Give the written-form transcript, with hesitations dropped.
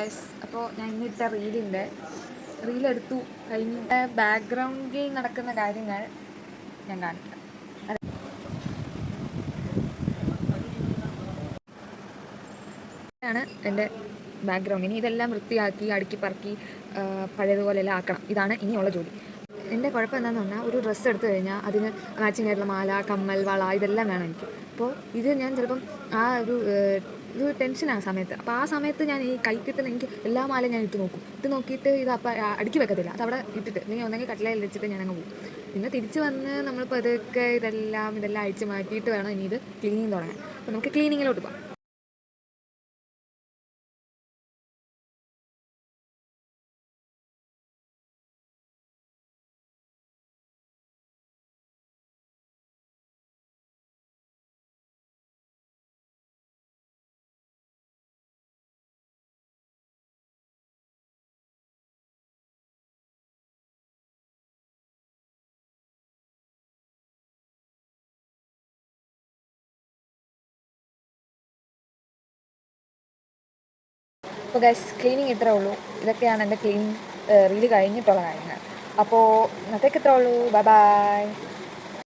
Guys, അപ്പോൾ ഞാൻ ഇന്നിട്ട റീലെടുത്തു കഴിഞ്ഞിട്ട് ബാക്ക്ഗ്രൗണ്ടിൽ നടക്കുന്ന കാര്യങ്ങൾ ഞാൻ കാണിക്കാം. ആണ് എൻ്റെ ബാക്ക്ഗ്രൗണ്ട്. ഇനി ഇതെല്ലാം വൃത്തിയാക്കി അടുക്കി പറക്കി പഴയതുപോലെല്ലാം ആക്കണം. ഇതാണ് ഇനിയുള്ള ജോലി. എൻ്റെ കുഴപ്പം എന്താണെന്ന് പറഞ്ഞാൽ, ഒരു ഡ്രസ്സ് എടുത്തു കഴിഞ്ഞാൽ അതിന് മാച്ചിങ് ആയിട്ടുള്ള മാല, കമ്മൽ, വള ഇതെല്ലാം വേണം എനിക്ക്. അപ്പോൾ ഇത് ഞാൻ ചിലപ്പം ഒരു ടെൻഷനാണ് സമയത്ത്. അപ്പോൾ ആ സമയത്ത് ഞാൻ ഈ കൈ കിട്ടുന്ന എനിക്ക് എല്ലാ മാലയും ഞാൻ ഇട്ട് നോക്കിയിട്ട് ഇത് അപ്പം അടുക്കി വെക്കത്തില്ല. അതവിടെ ഇട്ടിട്ട് അല്ലെങ്കിൽ ഒന്നെങ്കിൽ കട്ടിലയിൽ വെച്ചിട്ട് ഞാനങ്ങ് പോകും. പിന്നെ തിരിച്ച് വന്ന് നമ്മളിപ്പോൾ ഇതെല്ലാം അഴിച്ച് മാറ്റിയിട്ട് വേണം ഇനി ഇത് ക്ലീനിങ് തുടങ്ങാൻ. അപ്പോൾ നമുക്ക് ക്ലീനിങ്ങിലോട്ട് പോകാം. അപ്പോൾ ഗൈസ്, ക്ലീനിങ് ഇത്രേ ഉള്ളൂ. ഇതൊക്കെയാണ് എൻ്റെ ക്ലീനിങ് റീല് കഴിഞ്ഞിട്ടുള്ള കാര്യങ്ങൾ. അപ്പോൾ ഇന്നത്തേക്ക് ഇത്രേ ഉള്ളൂ. Bye bye.